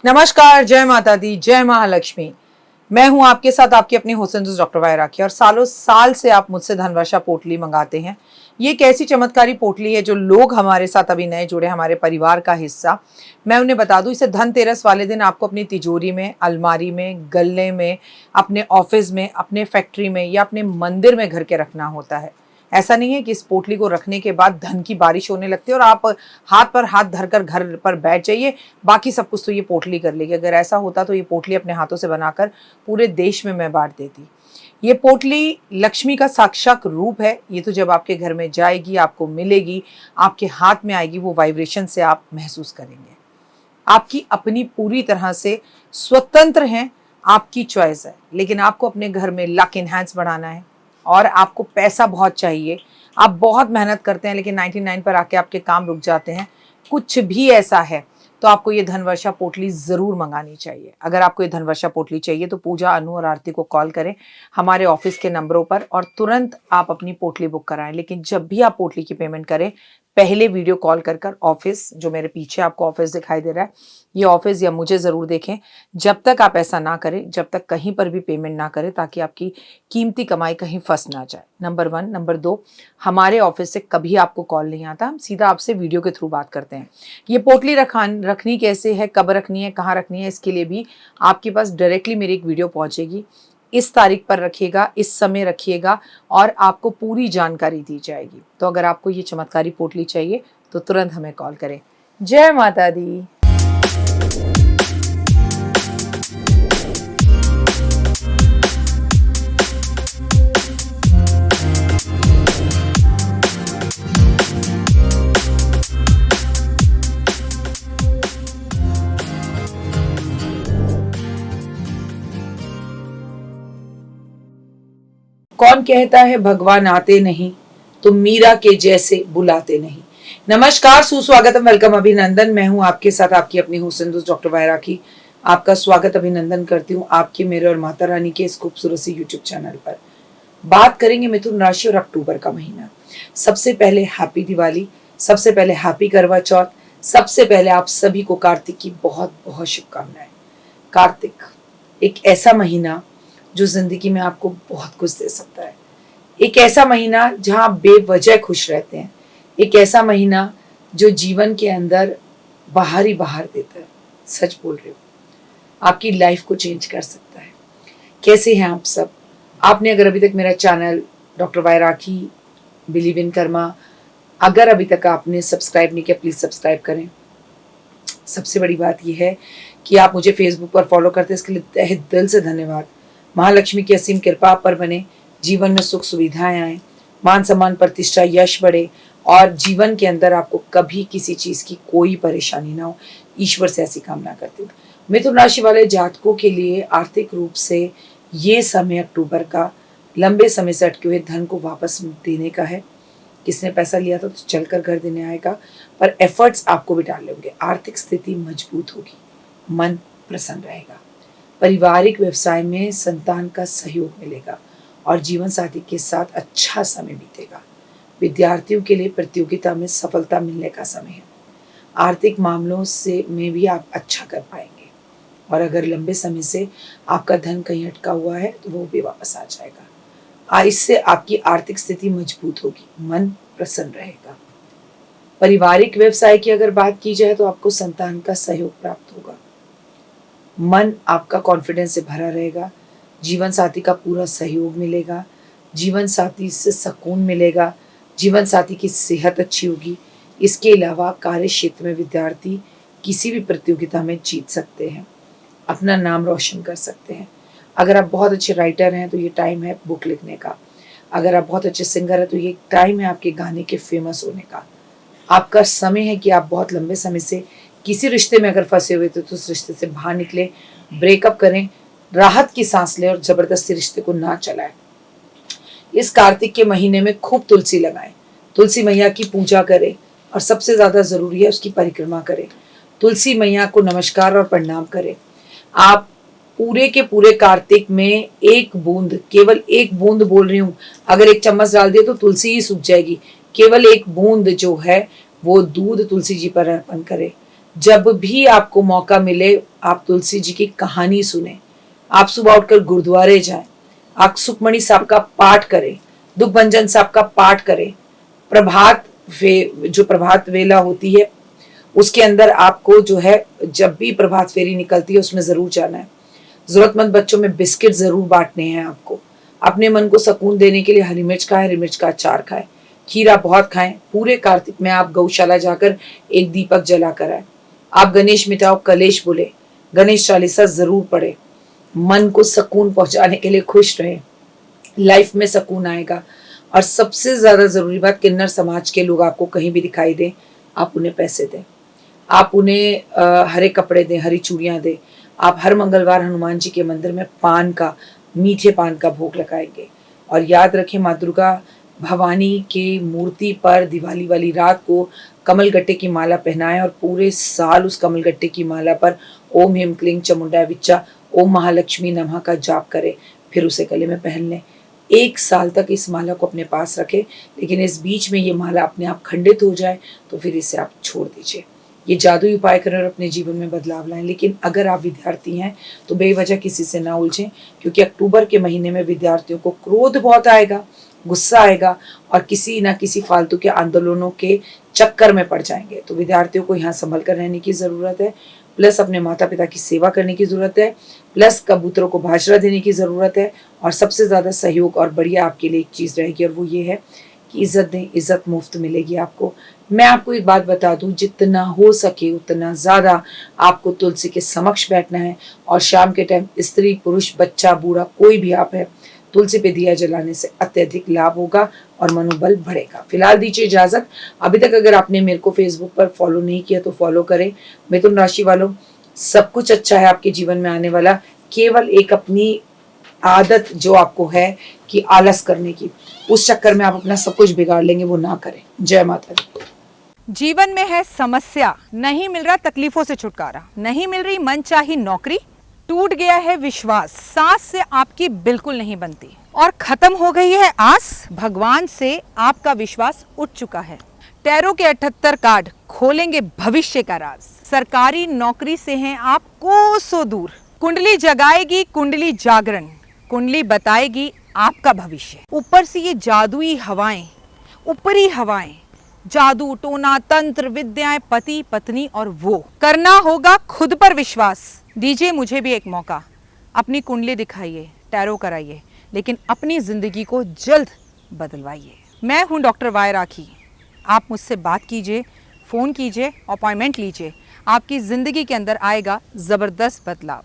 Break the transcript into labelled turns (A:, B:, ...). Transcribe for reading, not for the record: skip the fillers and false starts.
A: नमस्कार, जय माता दी, जय महालक्ष्मी। मैं हूं आपके साथ आपकी अपनी हुसैन डॉक्टर वाय राखी। और सालों साल से आप मुझसे धनवर्षा पोटली मंगाते हैं। ये एक ऐसी चमत्कारी पोटली है जो लोग हमारे साथ अभी नए जुड़े, हमारे परिवार का हिस्सा। मैं उन्हें बता दूं, इसे धनतेरस वाले दिन आपको अपनी तिजोरी में, अलमारी में, गल्ले में, अपने ऑफिस में, अपने फैक्ट्री में या अपने मंदिर में घर के रखना होता है। ऐसा नहीं है कि इस पोटली को रखने के बाद धन की बारिश होने लगती है और आप हाथ पर हाथ धरकर घर पर बैठ जाइए, बाकी सब कुछ तो ये पोटली कर लेगी। अगर ऐसा होता तो ये पोटली अपने हाथों से बनाकर पूरे देश में मैं बांट देती। ये पोटली लक्ष्मी का साक्षात रूप है। ये तो जब आपके घर में जाएगी, आपको मिलेगी, आपके हाथ में आएगी, वो वाइब्रेशन से आप महसूस करेंगे। आपकी अपनी पूरी तरह से स्वतंत्र हैं, आपकी चॉइस है। लेकिन आपको अपने घर में लक इनहैंस बढ़ाना है और आपको पैसा बहुत चाहिए। आप बहुत मेहनत करते हैं लेकिन 99 पर आके आपके काम रुक जाते हैं। कुछ भी ऐसा है तो आपको ये धनवर्षा पोटली ज़रूर मंगानी चाहिए। अगर आपको ये धनवर्षा पोटली चाहिए तो पूजा, अनु और आरती को कॉल करें हमारे ऑफिस के नंबरों पर और तुरंत आप अपनी पोटली बुक कराएं। लेकिन जब भी आप पोटली की पेमेंट करें, पहले वीडियो कॉल कर ऑफिस, जो मेरे पीछे आपको ऑफिस दिखाई दे रहा है, ये ऑफिस या मुझे ज़रूर देखें। जब तक आप ऐसा ना करें, जब तक कहीं पर भी पेमेंट ना करें, ताकि आपकी कीमती कमाई कहीं फंस ना जाए। नंबर 1। नंबर 2, हमारे ऑफिस से कभी आपको कॉल नहीं आता, हम सीधा आपसे वीडियो के थ्रू बात करते हैं। ये पोटली रखनी कैसे है, कब रखनी है, कहाँ रखनी है, इसके लिए भी आपके पास डायरेक्टली मेरी एक वीडियो पहुँचेगी। इस तारीख पर रखिएगा, इस समय रखिएगा और आपको पूरी जानकारी दी जाएगी। तो अगर आपको ये चमत्कारी पोटली चाहिए तो तुरंत हमें कॉल करें। जय माता दी। कौन कहता है भगवान आते नहीं, तो मीरा के जैसे बुलाते नहीं। नमस्कार, सुस्वागतम, वेलकम, अभिनंदन। मैं हूं आपके साथ आपकी अपनी हुसैन डॉक्टर वाय राखी। आपका स्वागत, अभिनंदन करती हूं आपके, मेरे और माता रानी के इस खूबसूरत सी यूट्यूब चैनल पर। बात करेंगे मिथुन राशि और अक्टूबर का महीना। सबसे पहले हैप्पी दिवाली, सबसे पहले हैप्पी करवा चौथ, सबसे पहले आप सभी को कार्तिक की बहुत बहुत शुभकामनाएं। कार्तिक एक ऐसा महीना जो जिंदगी में आपको बहुत कुछ दे सकता है। एक ऐसा महीना जहां आप बेवजह खुश रहते हैं। एक ऐसा महीना जो जीवन के अंदर बाहर ही बाहर देता है। सच बोल रही हूँ, आपकी लाइफ को चेंज कर सकता है। कैसे हैं आप सब? आपने अगर अभी तक मेरा channel doctor Y rakhi believe in Karma, अगर अभी तक आपने सब्सक्राइब नहीं किया, प्लीज सब्सक्राइब करें। सबसे बड़ी बात यह है कि आप मुझे फेसबुक पर फॉलो करते हैं, इसके लिए तहे दिल से धन्यवाद। महालक्ष्मी की असीम कृपा आप पर बने, जीवन में सुख सुविधाएं आए, मान सम्मान, प्रतिष्ठा, यश बढ़े और जीवन के अंदर आपको कभी किसी चीज की कोई परेशानी ना हो। ईश्वर से ऐसी कामना करती हूँ। मिथुन राशि वाले जातकों के लिए आर्थिक रूप से ये समय अक्टूबर का लंबे समय से अटके हुए धन को वापस देने का है। किसने पैसा लिया था तो चलकर घर देने आएगा, पर एफर्ट्स आपको भी डालने होंगे। आर्थिक स्थिति मजबूत होगी, मन प्रसन्न रहेगा। पारिवारिक व्यवसाय में संतान का सहयोग मिलेगा और जीवन साथी के साथ अच्छा समय बीतेगा। विद्यार्थियों के लिए प्रतियोगिता में सफलता मिलने का समय है। आर्थिक मामलों से में भी आप अच्छा कर पाएंगे और अगर लंबे समय से आपका धन कहीं अटका हुआ है तो वो भी वापस आ जाएगा। इससे आपकी आर्थिक स्थिति मजबूत होगी, मन प्रसन्न रहेगा। पारिवारिक व्यवसाय की अगर बात की जाए तो आपको संतान का सहयोग प्राप्त होगा। मन आपका कॉन्फिडेंस से भरा रहेगा। जीवन साथी का पूरा सहयोग मिलेगा। जीवन साथी से सुकून मिलेगा। जीवन साथी की सेहत अच्छी होगी। इसके अलावा कार्य क्षेत्र में विद्यार्थी किसी भी प्रतियोगिता में जीत सकते हैं, अपना नाम रोशन कर सकते हैं। अगर आप बहुत अच्छे राइटर हैं तो ये टाइम है बुक लिखने का। अगर आप बहुत अच्छे सिंगर हैं तो ये टाइम है आपके गाने के फेमस होने का। आपका समय है कि आप बहुत लंबे समय से किसी रिश्ते में अगर फंसे हुए थे तो उस रिश्ते से बाहर निकले, ब्रेकअप करें, राहत की सांस लें और जबरदस्ती रिश्ते को ना चलाएं। इस कार्तिक के महीने में खूब तुलसी लगाएं, तुलसी मैया की पूजा करें और सबसे ज्यादा जरूरी है उसकी परिक्रमा करें। तुलसी मैया को नमस्कार और प्रणाम करें। आप पूरे के पूरे कार्तिक में एक बूंद, केवल एक बूंद बोल रही हूँ, अगर एक चम्मच डाल दिए तो तुलसी ही सूख जाएगी। केवल एक बूंद जो है वो दूध तुलसी जी पर अर्पण करें। जब भी आपको मौका मिले आप तुलसी जी की कहानी सुने, आप सुबह उठकर गुरुद्वारे जाएं, आप सुखमणि साहब का पाठ करें, दुखभंजन साहब का पाठ करें, जो प्रभात वेला होती है उसके अंदर आपको जो है जब भी प्रभात फेरी निकलती है उसमें जरूर जाना है। जरूरतमंद बच्चों में बिस्किट जरूर बांटने हैं आपको। अपने मन को सुकून देने के लिए हरी मिर्च खाएं, हरी मिर्च का अचार खाएं, खीरा बहुत खाएं। पूरे कार्तिक में आप गौशाला जाकर एक दीपक जला कर आए। आप गणेश मिटाओ कलेश बोले, गणेश चालीसा जरूर पढ़े। मन को सुकून पहुंचाने के लिए खुश रहे, लाइफ में सुकून आएगा। और सबसे ज्यादा जरूरी बात, किन्नर समाज के लोग आपको कहीं भी दिखाई दें, आप उन्हें पैसे दें, आप उन्हें हरे कपड़े दें, हरी चूड़ियां दें। आप हर मंगलवार हनुमान जी के मंदिर में मीठे पान का भोग लगाएंगे। और याद रखें, माँ दुर्गा भवानी की मूर्ति पर दिवाली वाली रात को कमलगट्टे की माला पहनाएं और पूरे साल उस कमलगट्टे की माला पर ओम ह्रीं क्लीं चामुंडाय विच्चा, ओम महालक्ष्मी नमः का जाप करें, फिर उसे गले में पहन लें। 1 साल तक इस माला को अपने पास रखें, लेकिन इस बीच में ये माला अपने आप खंडित हो जाए तो फिर इसे आप छोड़ दीजिए। ये जादुई उपाय करें और अपने जीवन में बदलाव लाएं। लेकिन अगर आप विद्यार्थी हैं तो बेवजह किसी से ना उलझें, क्योंकि अक्टूबर के महीने में विद्यार्थियों को क्रोध बहुत आएगा, गुस्सा आएगा और किसी ना किसी फालतू के आंदोलनों के चक्कर में पड़ जाएंगे। तो विद्यार्थियों को यहाँ संभल कर रहने की जरूरत है, प्लस अपने माता पिता की सेवा करने की जरूरत है, प्लस कबूतरों को बाजरा देने की जरूरत है। और सबसे ज्यादा सहयोग और बढ़िया आपके लिए एक चीज रहेगी, और वो ये है कि इज्जत दें, इज्जत मुफ्त मिलेगी आपको। मैं आपको एक बात बता दूं, जितना हो सके उतना ज्यादा आपको तुलसी के समक्ष बैठना है। और शाम के टाइम स्त्री पुरुष बच्चा बूढ़ा कोई भी आप है, तुलसी पे दिया जलाने से अत्यधिक लाभ होगा और मनोबल बढ़ेगा। फिलहाल दीजिए इजाजत। अभी तक अगर आपने मेरे को फेसबुक पर फॉलो नहीं किया तो फॉलो करें। मिथुन राशि वालों, सब कुछ अच्छा है आपके जीवन में आने वाला, केवल एक अपनी आदत जो आपको है कि आलस करने की, उस चक्कर में आप अपना सब कुछ बिगाड़ लेंगे, वो ना करें। जय माता दी।
B: जीवन में है समस्या, नहीं मिल रहा तकलीफों से छुटकारा, नहीं मिल रही मनचाही नौकरी, टूट गया है विश्वास, सांस से आपकी बिल्कुल नहीं बनती और खत्म हो गई है आस, भगवान से आपका विश्वास उठ चुका है। टैरो के 78 कार्ड खोलेंगे भविष्य का राज। सरकारी नौकरी से हैं आप कोसों दूर। कुंडली जगाएगी कुंडली जागरण, कुंडली बताएगी आपका भविष्य। ऊपर से ये जादुई हवाएं, ऊपरी हवाएं, जादू टोना तंत्र विद्याएं, पति पत्नी और वो करना होगा खुद पर विश्वास। दीजिए मुझे भी एक मौका, अपनी कुंडली दिखाइए, टैरो कराइए, लेकिन अपनी जिंदगी को जल्द बदलवाइए। मैं हूं डॉक्टर वाई राखी। आप मुझसे बात कीजिए, फ़ोन कीजिए, अपॉइंटमेंट लीजिए, आपकी ज़िंदगी के अंदर आएगा ज़बरदस्त बदलाव।